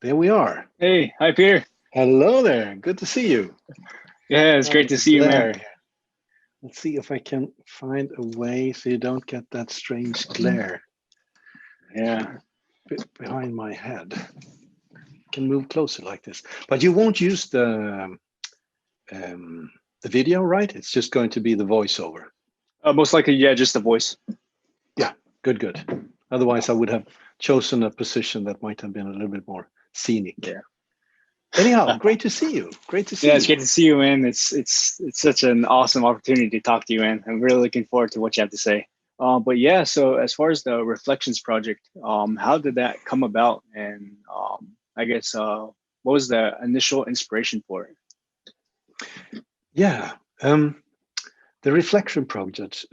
there we are. Hey, hi Peter. Hello there. Good to see you. Yeah, it's great to see you, man. Glare. Let's see if I can find a way so you don't get that strange glare. Yeah. Behind my head. Can move closer like this, but you won't use the video, right? It's just going to be the voiceover. Most likely, yeah, just the voice. Yeah, good. Otherwise, I would have chosen a position that might have been a little bit more scenic. Yeah. Anyhow, great to see you. Great to see you. Yeah, it's great to see you, man. It's such an awesome opportunity to talk to you, man. I'm really looking forward to what you have to say. But yeah, so as far as the Reflections project, how did that come about? And I guess what was the initial inspiration for it? Yeah, the Reflection Project.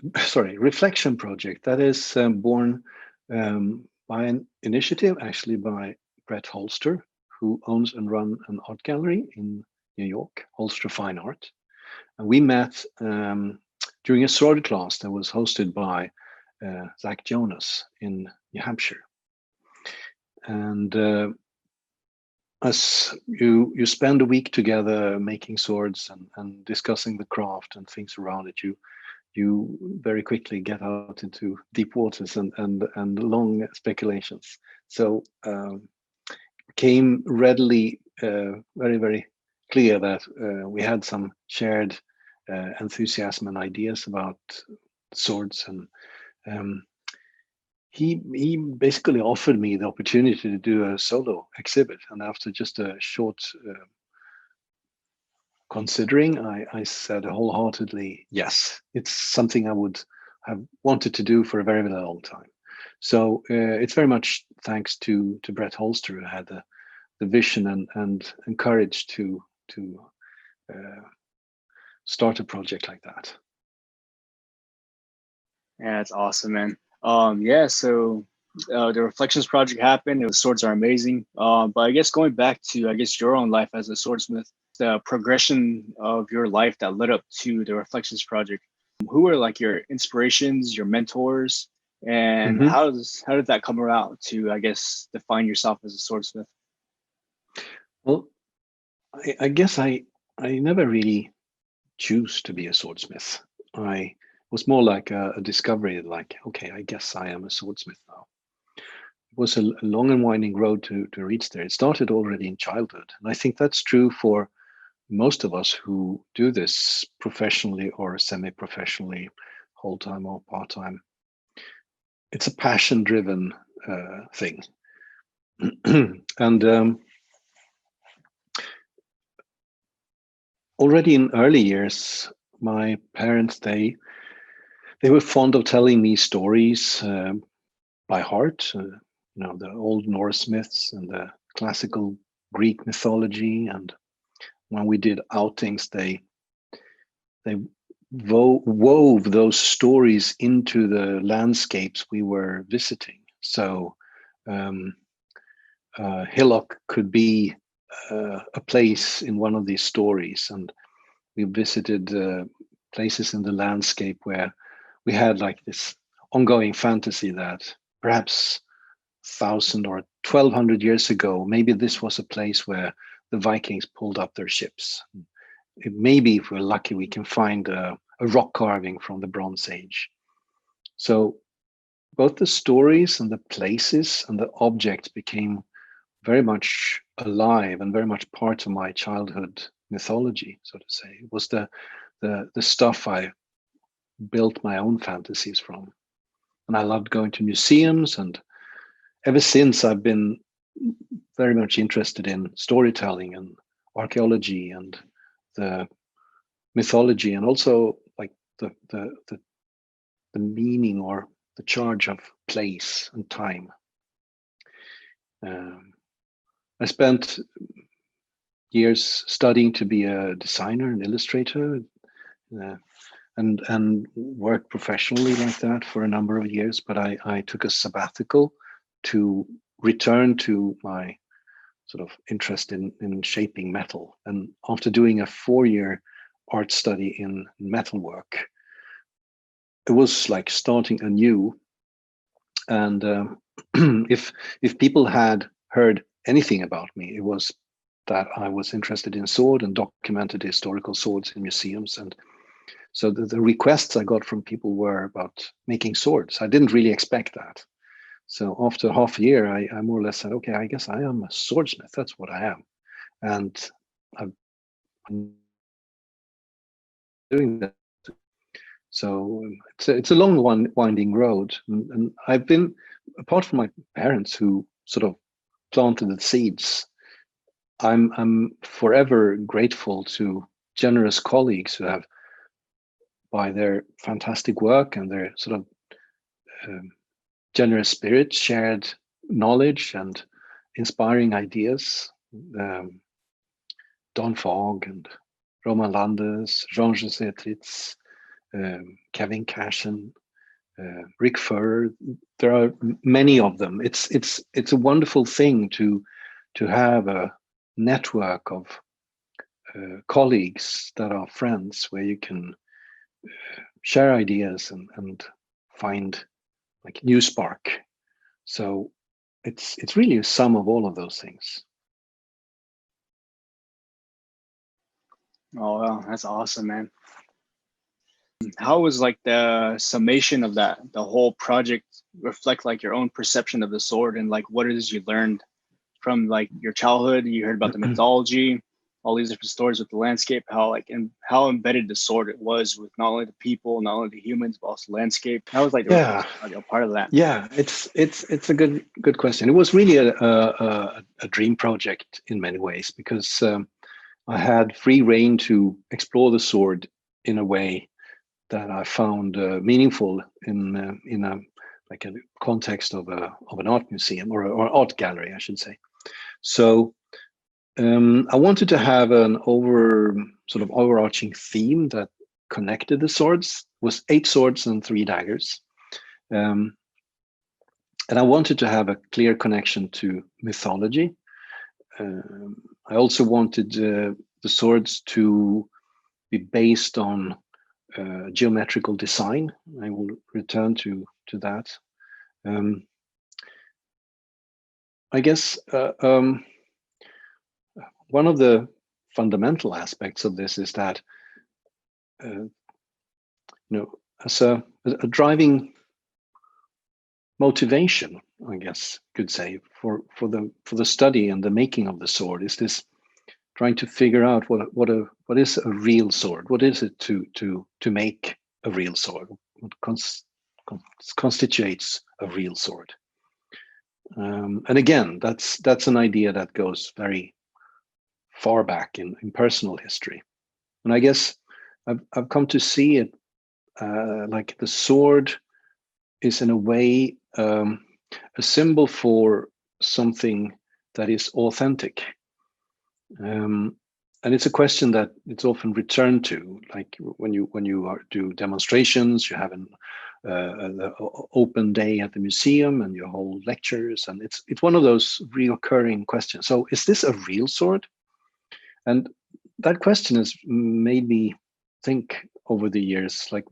That is born by an initiative, actually by Brett Holster, who owns and runs an art gallery in New York, Holster Fine Art. And we met during a sword class that was hosted by Zach Jonas in New Hampshire. And as you spend a week together making swords and discussing the craft and things around it, you very quickly get out into deep waters and long speculations. So it became readily very clear that we had some shared enthusiasm and ideas about swords, and he basically offered me the opportunity to do a solo exhibit, and after just a short considering, I said wholeheartedly yes. It's something I would have wanted to do for a very long time. So it's very much thanks to Brett Holster, who had the vision and courage to start a project like that. Yeah, it's awesome, man. Yeah, so the Reflections project happened. The swords are amazing. But I guess going back to your own life as a swordsmith, the progression of your life that led up to the Reflections project. Who were like your inspirations, your mentors, and how did that come around to define yourself as a swordsmith? Well, I guess I never really choose to be a swordsmith. I was more like a discovery, like, okay, I guess I am a swordsmith now. It was a long and winding road to reach there. It started already in childhood. And I think that's true for most of us who do this professionally or semi-professionally, whole-time or part-time. It's a passion-driven thing. And already in early years, my parents, they were fond of telling me stories by heart, the old Norse myths and the classical Greek mythology. And when we did outings, they wove those stories into the landscapes we were visiting. So Hillock could be a place in one of these stories, and we visited places in the landscape where we had like this ongoing fantasy that perhaps 1,000 or 1,200 years ago, maybe this was a place where the Vikings pulled up their ships. Maybe if we're lucky, we can find a rock carving from the Bronze Age. So both the stories and the places and the objects became very much alive and very much part of my childhood mythology, so to say. It was the stuff I built my own fantasies from. And I loved going to museums, and ever since I've been very much interested in storytelling and archaeology and the mythology, and also like the meaning or the charge of place and time. I spent years studying to be a designer and illustrator, and worked professionally like that for a number of years. But I took a sabbatical to return to my sort of interest in shaping metal. And after doing a 4-year art study in metalwork, it was like starting anew. And if people had heard anything about me. It was that I was interested in sword and documented historical swords in museums. And so the requests I got from people were about making swords. I didn't really expect that. So after half a year, I more or less said, okay, I guess I am a swordsmith. That's what I am. And I'm doing that. So it's a long winding road. And I've been, apart from my parents who sort of planted the seeds, I'm forever grateful to generous colleagues who have, by their fantastic work and their sort of generous spirit, shared knowledge and inspiring ideas. Don Fogg and Roman Landes, Jean-José Tritz, Kevin Cashen, Rick Furr. There are many of them. It's a wonderful thing to have a network of colleagues that are friends where you can share ideas and find like new spark. So it's really a sum of all of those things. Oh, wow, that's awesome, man. How was like the summation of that, the whole project reflect like your own perception of the sword, and like what it is you learned from like your childhood? You heard about the mythology, all these different stories with the landscape, how like and how embedded the sword it was with not only the people, not only the humans, but also the landscape. How was like the part of that? Yeah, it's a good question. It was really a dream project in many ways, because I had free reign to explore the sword in a way that I found meaningful in a like a context of an art museum or art gallery, I should say. So I wanted to have an overarching theme that connected the swords. It was 8 swords and 3 daggers. And I wanted to have a clear connection to mythology. I also wanted the swords to be based on geometrical design. I will return to that. I guess one of the fundamental aspects of this is that as a driving motivation, I guess could say, for the study and the making of the sword is this trying to figure out what is a real sword. What is it to make a real sword? What constitutes a real sword? And again, that's an idea that goes very far back in personal history. And I guess I've come to see it like the sword is in a way a symbol for something that is authentic. And it's a question that it's often returned to, like when you do demonstrations, you have an open day at the museum and you hold lectures, and it's one of those reoccurring questions. So is this a real sword? And that question has made me think over the years, like,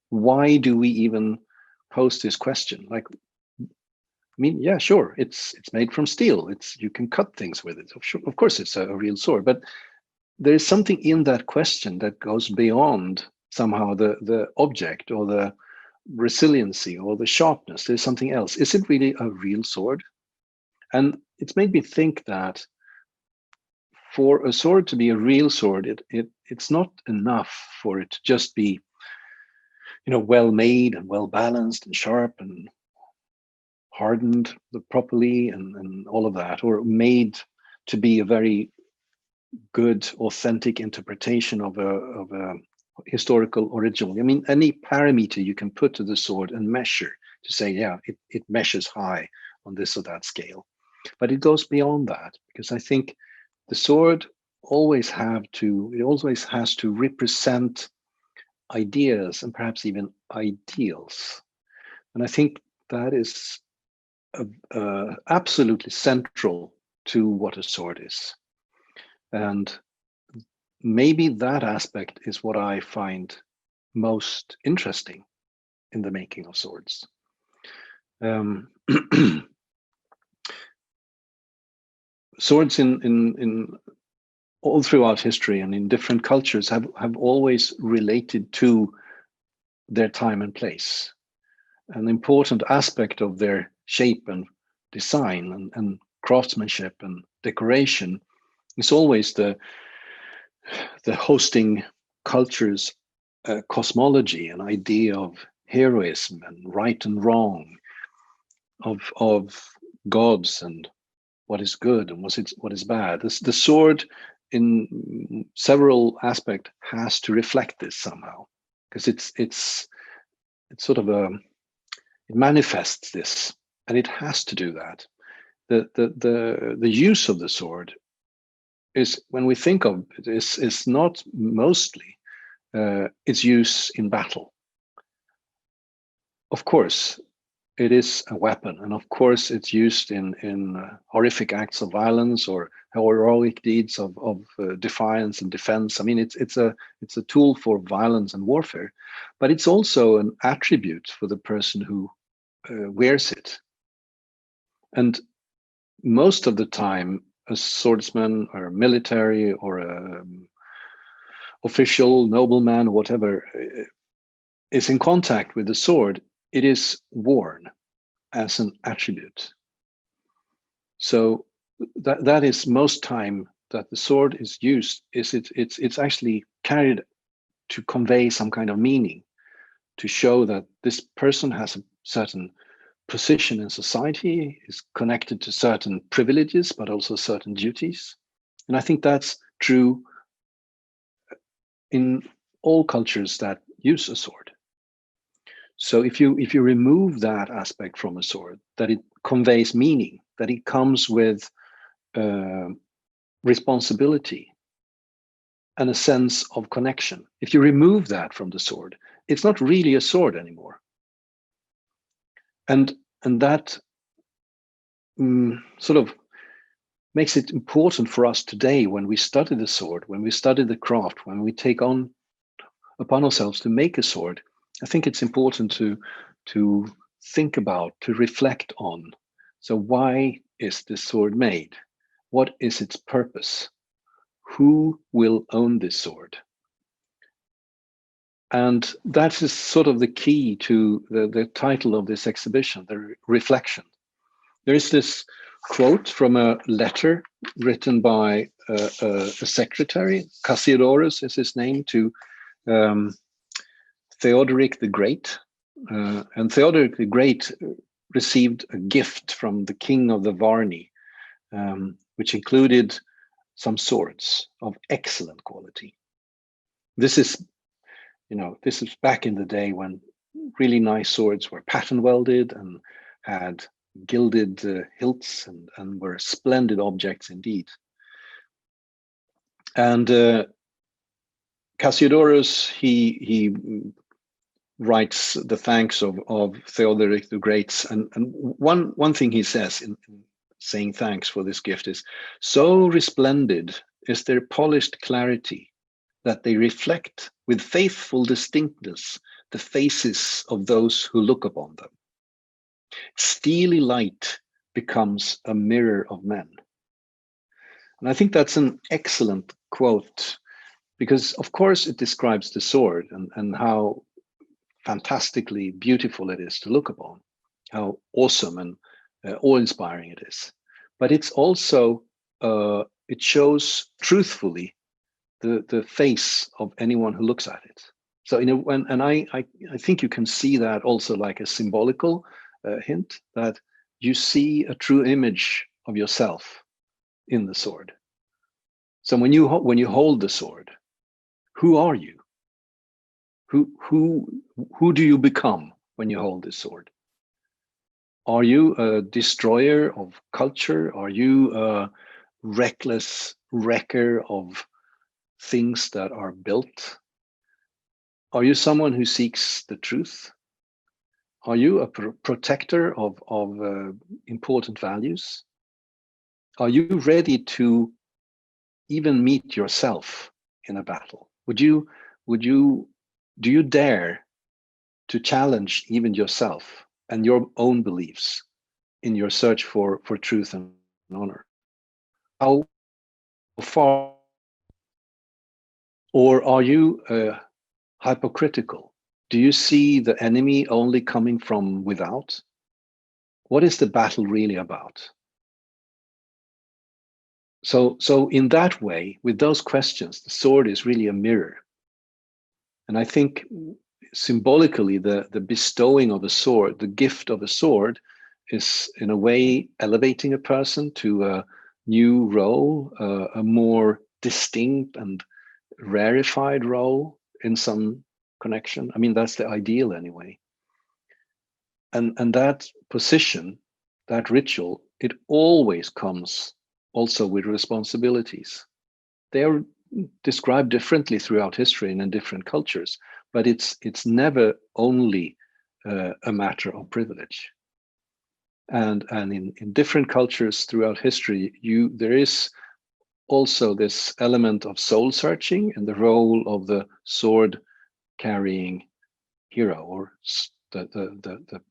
why do we even pose this question? Like, I mean, yeah, sure, it's made from steel. You can cut things with it. Of course, it's a real sword, but there is something in that question that goes beyond somehow the object or the resiliency or the sharpness. There's something else. Is it really a real sword? And it's made me think that for a sword to be a real sword, it's not enough for it to just be, well made and well balanced and sharp and hardened properly and all of that, or made to be a very good, authentic interpretation of a historical original. I mean, any parameter you can put to the sword and measure to say, yeah, it measures high on this or that scale. But it goes beyond that, because I think the sword always has to represent ideas and perhaps even ideals. And I think that is absolutely central to what a sword is. And maybe that aspect is what I find most interesting in the making of swords. swords in all throughout history and in different cultures have always related to their time and place. An important aspect of their shape and design and craftsmanship and decoration is always the hosting culture's cosmology, an idea of heroism and right and wrong, of gods and what is good and what is bad. The sword, in several aspects, has to reflect this somehow, because it's sort of it manifests this, and it has to do that. The use of the sword is, when we think of it, is not mostly its use in battle. Of course, it is a weapon, and of course it's used in horrific acts of violence or heroic deeds of defiance and defense. I mean, it's a tool for violence and warfare, but it's also an attribute for the person who wears it. And most of the time, a swordsman or a military or a official, nobleman, or whatever, is in contact with the sword, it is worn as an attribute. So that is most time that the sword is used, is it's actually carried to convey some kind of meaning, to show that this person has a certain position in society, is connected to certain privileges, but also certain duties. And I think that's true in all cultures that use a sword. So if you remove that aspect from a sword, that it conveys meaning, that it comes with responsibility and a sense of connection, if you remove that from the sword, it's not really a sword anymore. And that sort of makes it important for us today, when we study the sword, when we study the craft, when we take on upon ourselves to make a sword. I think it's important to think about, to reflect on. So why is this sword made? What is its purpose? Who will own this sword? And that is sort of the key to the title of this exhibition, the reflection. There is this quote from a letter written by a secretary, Cassiodorus is his name, to Theodoric the Great. And Theodoric the Great received a gift from the king of the Varni, which included some swords of excellent quality. This is back in the day when really nice swords were pattern welded and had gilded hilts and were splendid objects indeed. And Cassiodorus, he writes the thanks of Theodoric the Great, and one thing he says in saying thanks for this gift is, so resplendid is their polished clarity that they reflect with faithful distinctness the faces of those who look upon them. Steely light becomes a mirror of men. And I think that's an excellent quote, because of course it describes the sword and how fantastically beautiful it is to look upon, how awesome and awe-inspiring it is. But it's also, it shows truthfully the face of anyone who looks at it. So I think you can see that also like a symbolical hint, that you see a true image of yourself in the sword. So when you hold the sword, who are you? Who do you become when you hold this sword? Are you a destroyer of culture? Are you a reckless wrecker of things that are built? Are you someone who seeks the truth? Are you a protector of important values? Are you ready to even meet yourself in a battle? Do you dare to challenge even yourself and your own beliefs in your search for truth and honor? how far, or are you hypocritical? Do you see the enemy only coming from without? What is the battle really about? So in that way, with those questions, the sword is really a mirror. And I think symbolically, the bestowing of a sword, the gift of a sword, is in a way elevating a person to a new role, a more distinct and rarefied role in some connection. I mean, that's the ideal anyway. And that position, that ritual, it always comes also with responsibilities. They are described differently throughout history and in different cultures, but it's never only a matter of privilege. And in different cultures throughout history, there is also this element of soul searching and the role of the sword carrying hero, or the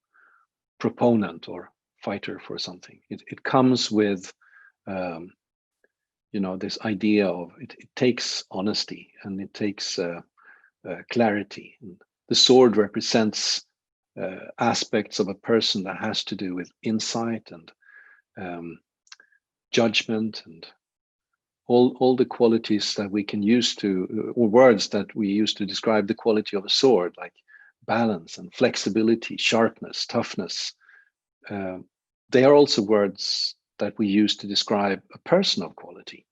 proponent or fighter for something. It comes with this idea of it takes honesty, and it takes clarity. And the sword represents aspects of a person that has to do with insight and judgment, and all the qualities that we can use to, or words that we use to describe the quality of a sword, like balance and flexibility, sharpness, toughness. They are also words that we use to describe a person of quality.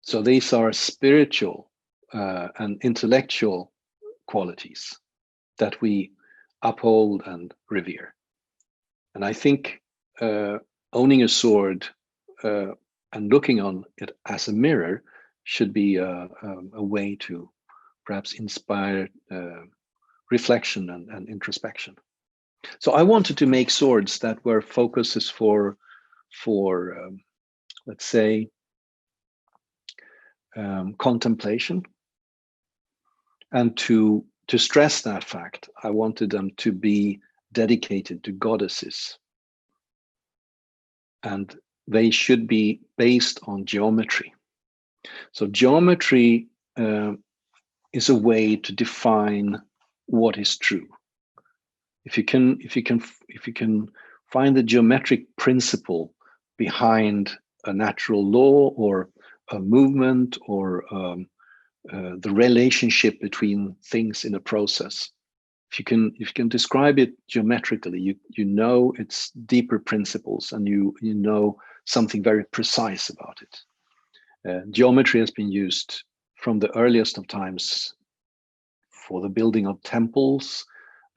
So these are spiritual and intellectual qualities that we uphold and revere. And I think owning a sword and looking on it as a mirror should be a way to perhaps inspire reflection and introspection. So I wanted to make swords that were focuses for let's say, contemplation. And to stress that fact, I wanted them to be dedicated to goddesses. And they should be based on geometry. So geometry is a way to define what is true. If you can find the geometric principle behind a natural law or a movement or the relationship between things in a process, if you can describe it geometrically, you know its deeper principles, and you know something very precise about it. Geometry has been used from the earliest of times for the building of temples.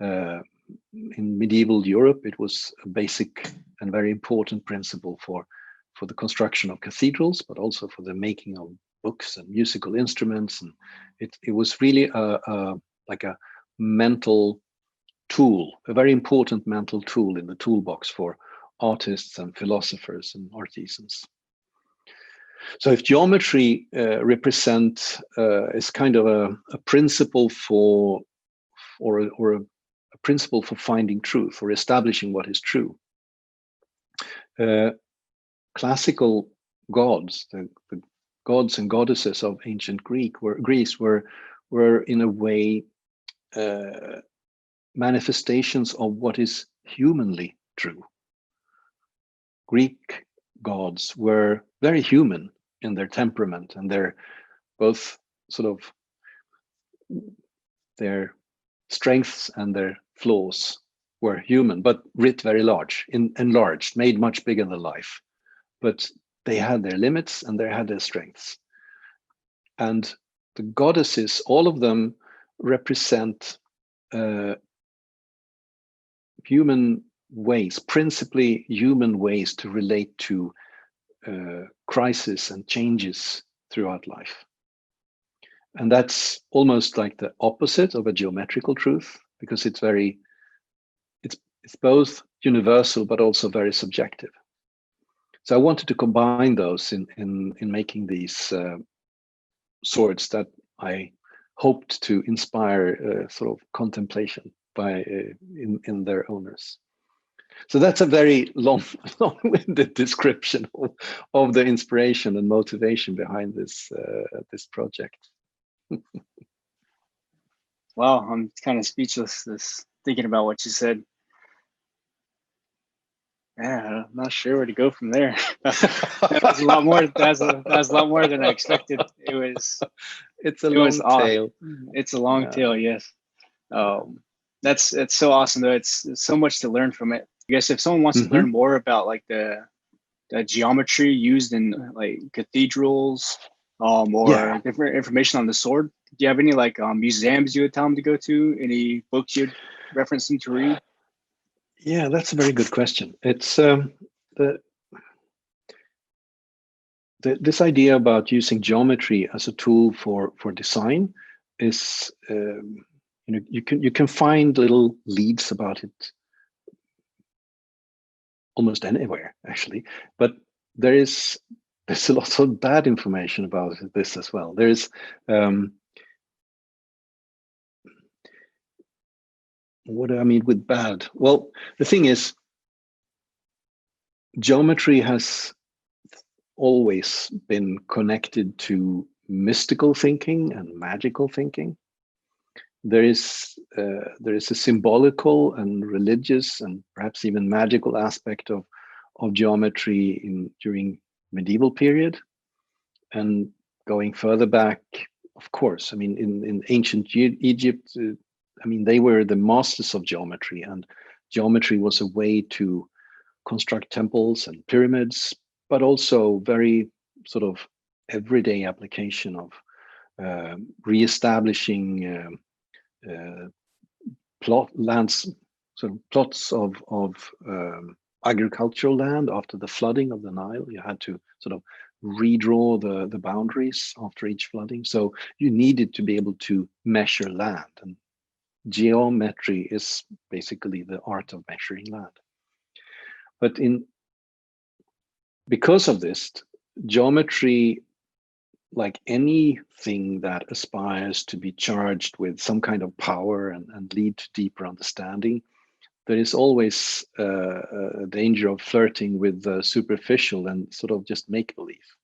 In medieval Europe, it was a basic and very important principle for the construction of cathedrals, but also for the making of books and musical instruments. And it was really like a mental tool, a very important mental tool in the toolbox for artists and philosophers and artisans. So if geometry is kind of a principle for, or a principle for finding truth or establishing what is true, classical gods, the gods and goddesses of ancient Greece were in a way manifestations of what is humanly true. Greek gods were very human in their temperament, and their both sort of their strengths and their flaws were human, but writ very large, enlarged, made much bigger than life. But they had their limits and they had their strengths. And the goddesses, all of them represent human ways, principally human ways to relate to crisis and changes throughout life. And that's almost like the opposite of a geometrical truth, because it's both universal but also very subjective. So I wanted to combine those in making these swords that I hoped to inspire sort of contemplation by in their owners. So that's a very long-winded description of the inspiration and motivation behind this project. Wow, I'm kind of speechless just thinking about what you said. Yeah, I'm not sure where to go from there. That was a lot more. That's a lot more than I expected. It's a It was long off. tail. It's a long Yeah. tail, yes. That's it's so awesome though. It's so much to learn from it. I guess if someone wants to learn more about like the geometry used in like cathedrals, or different information on the sword, do you have any like museums you would tell them to go to? Any books you'd reference them to read? Yeah, that's a very good question. It's this idea about using geometry as a tool for design is you can find little leads about it almost anywhere actually, but there's a lot of bad information about this as well. There's what do I mean with bad? Well, the thing is, geometry has always been connected to mystical thinking and magical thinking. There is a symbolical and religious and perhaps even magical aspect of geometry during medieval period, and going further back, of course. I mean, in ancient Egypt, I mean, they were the masters of geometry, and geometry was a way to construct temples and pyramids, but also very sort of everyday application of reestablishing plots of agricultural land after the flooding of the Nile. You had to sort of redraw the boundaries after each flooding. So you needed to be able to measure land, and geometry is basically the art of measuring land. But because of this, geometry, like anything that aspires to be charged with some kind of power and lead to deeper understanding, there is always a danger of flirting with the superficial and sort of just make believe.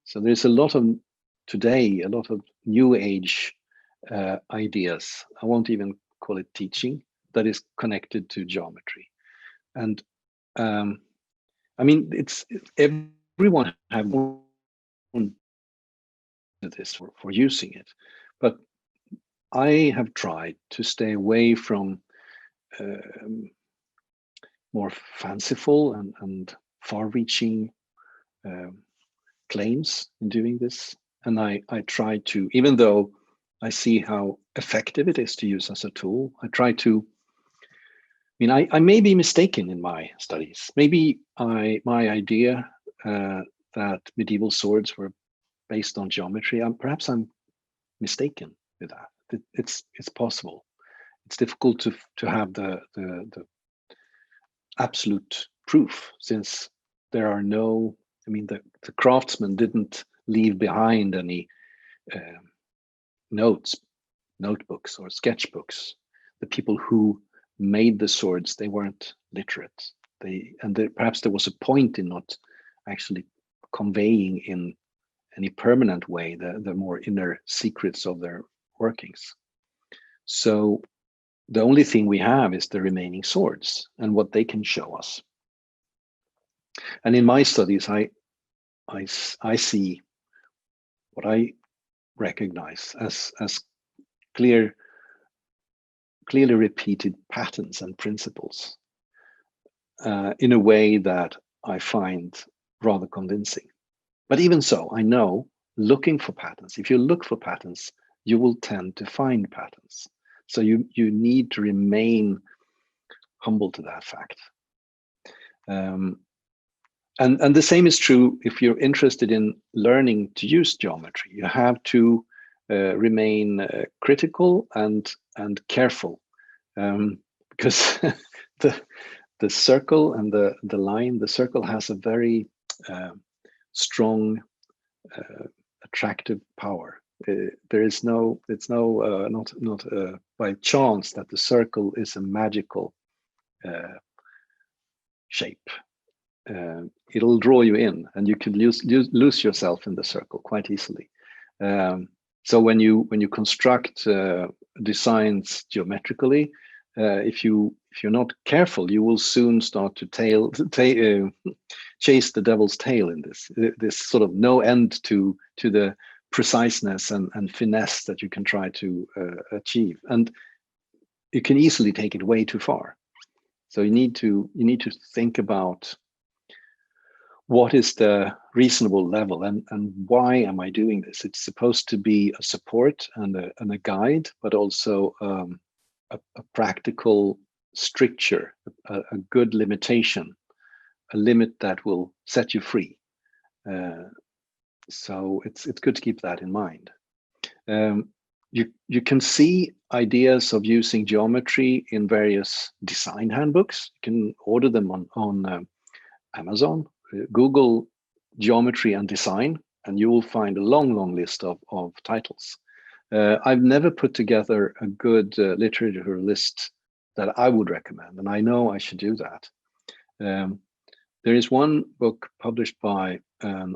So there's a lot of new age ideas. I won't even call it teaching, that is connected to geometry. And I mean, everyone have this for using it, but I have tried to stay away from more fanciful and far-reaching claims in doing this. And I try to, even though I see how effective it is to use as a tool, I try to, I mean, I may be mistaken in my studies. Maybe my idea that medieval swords were based on geometry, perhaps I'm mistaken with that. It's possible. It's difficult to have the absolute proof, since there are no, I mean, the craftsman didn't leave behind any notebooks or sketchbooks. The people who made the swords, they weren't literate. Perhaps there was a point in not actually conveying in any permanent way the more inner secrets of their workings. So the only thing we have is the remaining swords and what they can show us. And in my studies, I see what I recognize as clearly repeated patterns and principles in a way that I find rather convincing. But even so, I know looking for patterns, if you look for patterns, you will tend to find patterns. So you need to remain humble to that fact. And the same is true if you're interested in learning to use geometry. You have to remain critical and careful, because the circle and the line, the circle has a very strong attractive power. It's not by chance that the circle is a magical shape, it'll draw you in, and you could lose yourself in the circle quite easily. So when you construct designs geometrically, if you're not careful, you will soon start to chase the devil's tail in this sort of no end to the preciseness and finesse that you can try to achieve, and you can easily take it way too far. So you need to think about what is the reasonable level, and why am I doing this? It's supposed to be a support and a guide, but also a practical stricture, a good limitation, a limit that will set you free. So it's good to keep that in mind. You can see ideas of using geometry in various design handbooks. You can order them on Amazon. Google geometry and design, and you will find a long list of titles. I've never put together a good literature list that I would recommend, and I know I should do that. There is one book published by a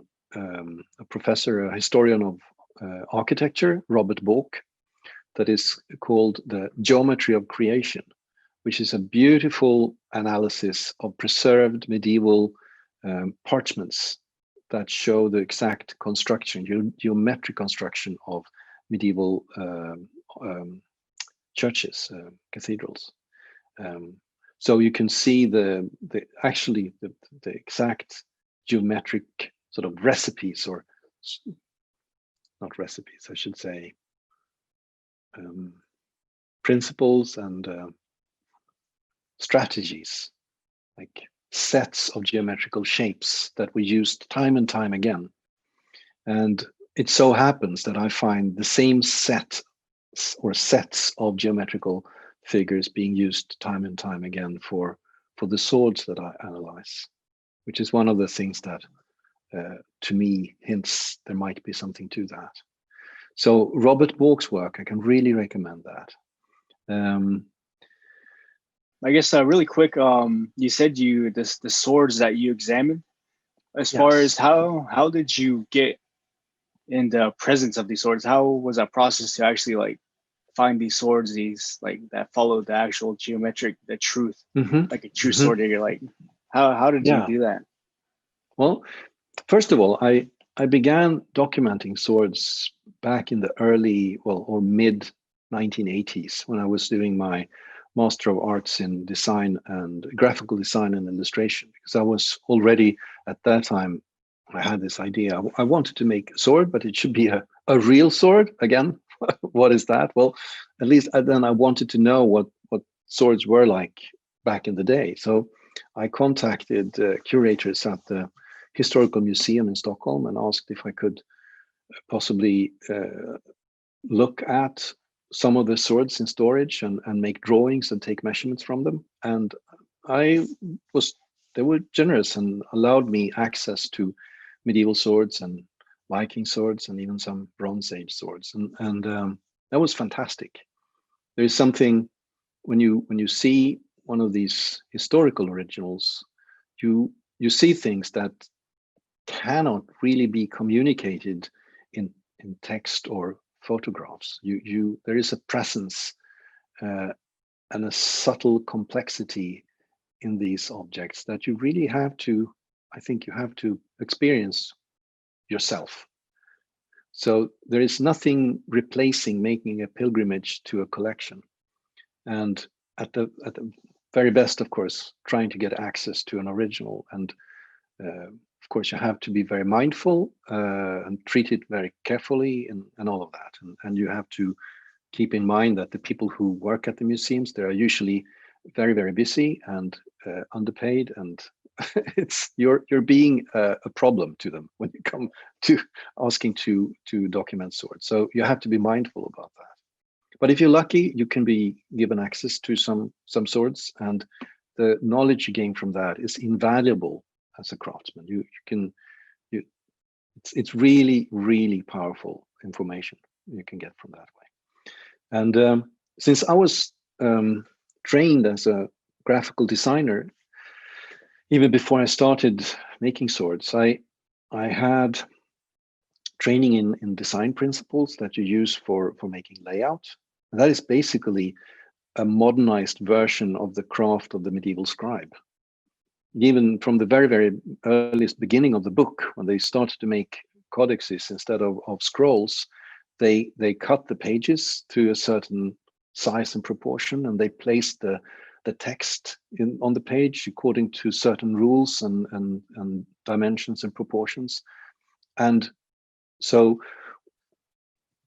professor, a historian of architecture, Robert Bork, that is called The Geometry of Creation, which is a beautiful analysis of preserved medieval parchments that show the exact construction, geometric construction of medieval churches, cathedrals. So you can see the exact geometric sort of recipes, or not recipes, I should say, principles and strategies, like sets of geometrical shapes that we used time and time again. And it so happens that I find the same set or sets of geometrical figures being used time and time again for the swords that I analyze, which is one of the things that to me hints there might be something to that. So Robert Bork's work, I can really recommend that. I guess really quick, you said the swords that you examined. As Yes. far as how did you get in the presence of these swords? How was that process to actually like find these swords, that follow the actual geometric, the truth, like a true sword digger? Like how did you do that? Well, first of all, I began documenting swords back in the early, or mid 1980s, when I was doing my Master of Arts in Design and Graphical Design and Illustration, because I was already at that time, I had this idea. I wanted to make a sword, but it should be a real sword. Again, what is that? Well, at least then I wanted to know what swords were like back in the day. So I contacted curators at the Historical Museum in Stockholm and asked if I could possibly look at some of the swords in storage and make drawings and take measurements from them. And they were generous and allowed me access to medieval swords and Viking swords and even some Bronze Age swords. And that was fantastic. There is something when you see one of these historical originals, you see things that cannot really be communicated in text or photographs. There is a presence and a subtle complexity in these objects that you really have to, I think you have to experience yourself. So there is nothing replacing making a pilgrimage to a collection. And at the very best, of course, trying to get access to an original. And of course, you have to be very mindful and treat it very carefully and all of that. And you have to keep in mind that the people who work at the museums, they are usually very, very busy and underpaid, and you're being a problem to them when you come to asking to document swords. So you have to be mindful about that. But if you're lucky, you can be given access to some swords, and the knowledge you gain from that is invaluable as a craftsman. It's really, really powerful information you can get from that way. And since I was trained as a graphical designer, even before I started making swords, I had training in design principles that you use for making layout. And that is basically a modernized version of the craft of the medieval scribe. Even from the very, very earliest beginning of the book, when they started to make codices instead of scrolls, they cut the pages to a certain size and proportion, and they placed the text on the page according to certain rules and dimensions and proportions. And so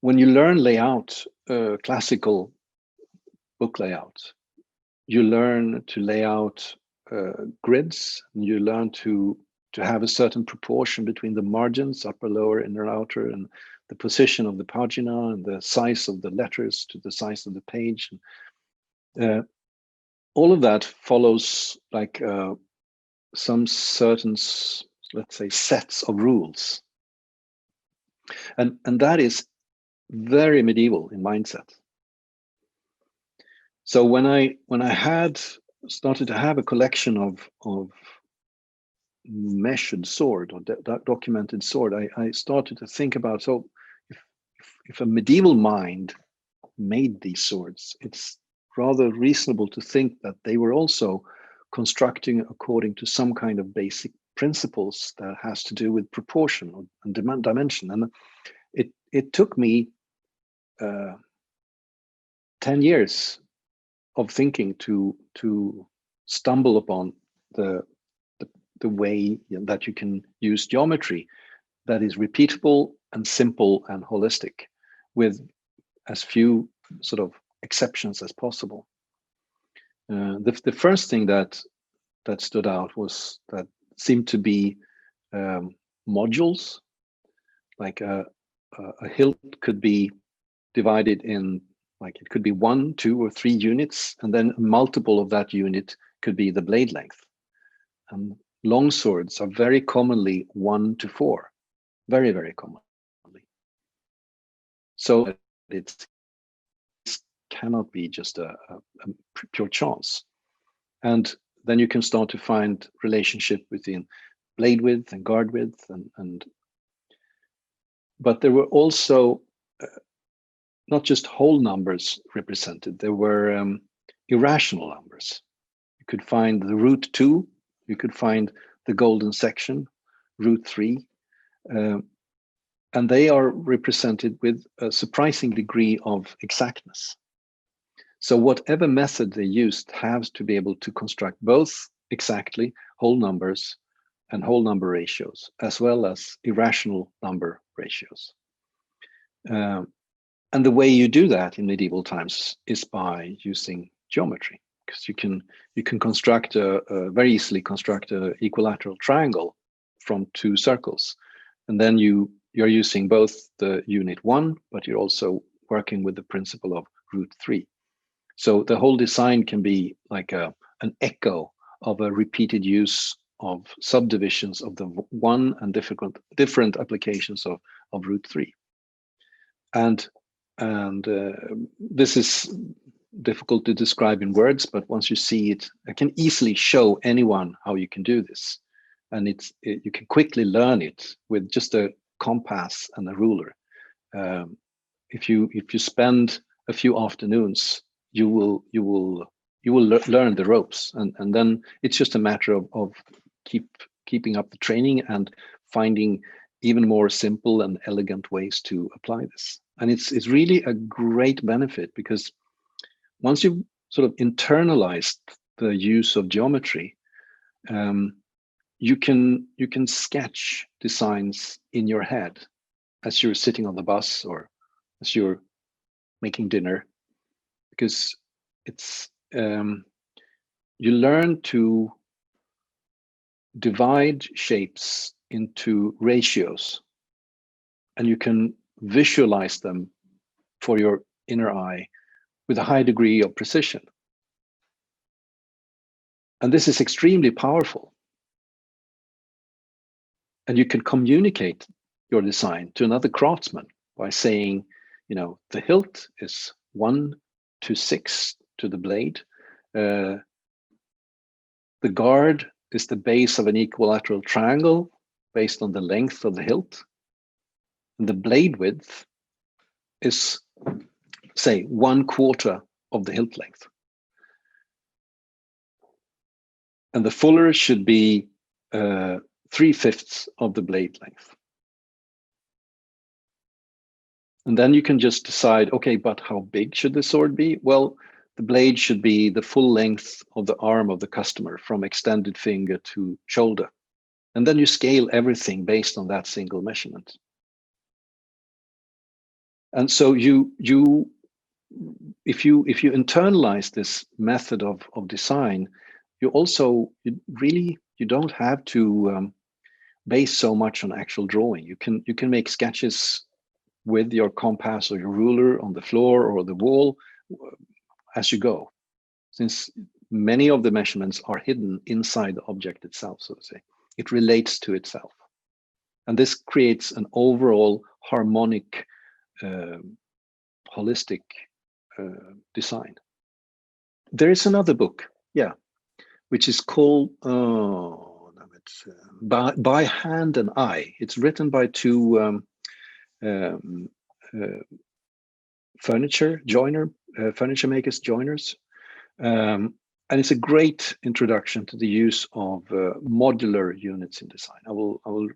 when you learn layout, classical book layout, you learn to lay out grids, and you learn to have a certain proportion between the margins, upper, lower, inner, outer, and the position of the pagina and the size of the letters to the size of the page. All of that follows like some certain, let's say, sets of rules. And that is very medieval in mindset. So when I had started to have a collection of measured sword or documented sword, I started to think about, so if a medieval mind made these swords, it's rather reasonable to think that they were also constructing according to some kind of basic principles that has to do with proportion and dimension. And it took me 10 years of thinking to stumble upon the way that you can use geometry that is repeatable and simple and holistic, with as few sort of exceptions as possible. The first thing that stood out was that seemed to be modules, like a hilt could be divided in, like it could be 1, 2, or 3 units, and then a multiple of that unit could be the blade length. And long swords are very commonly 1 to 4, very, very commonly. So it cannot be just a pure chance. And then you can start to find relationship between blade width and guard width, and but there were also not just whole numbers represented, there were irrational numbers. You could find the root 2, you could find the golden section, root 3, and they are represented with a surprising degree of exactness. So whatever method they used has to be able to construct both exactly whole numbers and whole number ratios, as well as irrational number ratios. And the way you do that in medieval times is by using geometry, because you can construct very easily construct an equilateral triangle from 2 circles, and then you're using both the unit 1, but you're also working with the principle of root 3. So the whole design can be like an echo of a repeated use of subdivisions of the 1 and different applications of root 3. And this is difficult to describe in words, but once you see it, I can easily show anyone how you can do this. And you can quickly learn it with just a compass and a ruler. If you spend a few afternoons, you will learn the ropes, and then it's just a matter of keeping up the training and finding even more simple and elegant ways to apply this. And it's really a great benefit, because once you've sort of internalized the use of geometry, you can sketch designs in your head as you're sitting on the bus or as you're making dinner, because it's you learn to divide shapes into ratios, and you can visualize them for your inner eye with a high degree of precision. And this is extremely powerful. And you can communicate your design to another craftsman by saying, the hilt is 1 to 6 to the blade. The guard is the base of an equilateral triangle based on the length of the hilt. And the blade width is, say, 1/4 of the hilt length. And the fuller should be 3/5 of the blade length. And then you can just decide, okay, but how big should the sword be? Well, the blade should be the full length of the arm of the customer, from extended finger to shoulder. And then you scale everything based on that single measurement. And so if you internalize this method of design, you don't have to base so much on actual drawing. You can make sketches with your compass or your ruler on the floor or the wall as you go, since many of the measurements are hidden inside the object itself, so to say. It relates to itself. And this creates an overall harmonic, holistic design. There is another book, which is called By Hand and Eye. It's written by two furniture makers, joiners, and it's a great introduction to the use of modular units in design. I will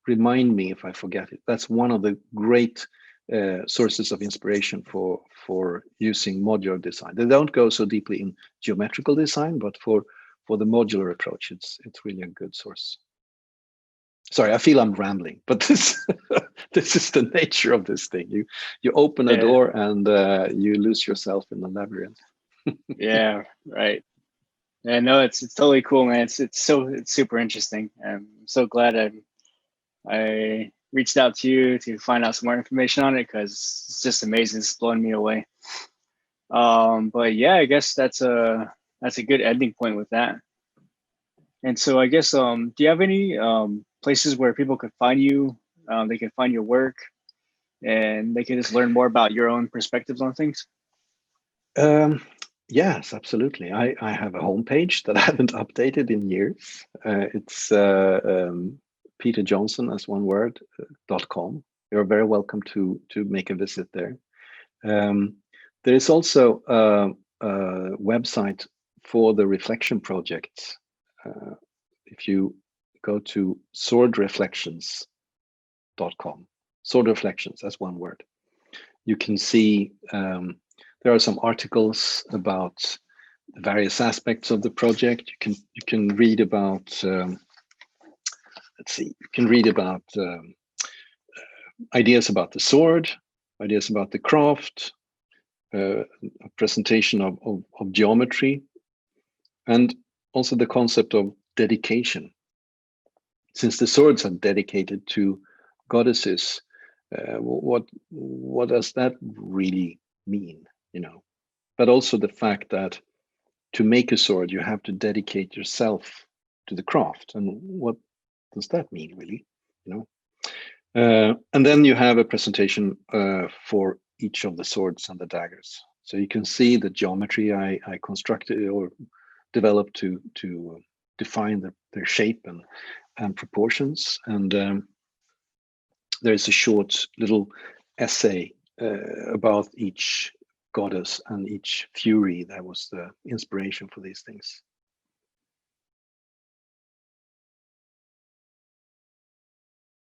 remind me if I forget it. That's one of the great sources of inspiration for using modular design. They don't go so deeply in geometrical design, but for the modular approach, it's really a good source. Sorry, I feel I'm rambling, but this is the nature of this thing. You open a door and you lose yourself in the labyrinth. Yeah, right. Yeah, no, it's totally cool, man. It's super interesting. I'm so glad I reached out to you to find out some more information on it, because it's just amazing. It's blowing me away. But yeah, I guess that's a good ending point with that. And so I guess, do you have any places where people could find you? They can find your work, and they can just learn more about your own perspectives on things? Yes, absolutely. I have a homepage that I haven't updated in years. It's Peter Johnsson, as one word, .com. You're very welcome to make a visit there. There is also a website for the reflection project. If you go to swordreflections.com, sword reflections, as one word, you can see there are some articles about the various aspects of the project. You can read about ideas about the sword, ideas about the craft, a presentation of geometry, and also the concept of dedication. Since the swords are dedicated to goddesses, what does that really mean? But also the fact that to make a sword, you have to dedicate yourself to the craft. And what does that mean, really? And then you have a presentation for each of the swords and the daggers. So you can see the geometry I constructed or developed to define their shape and proportions. And there's a short little essay about each goddess and each fury that was the inspiration for these things.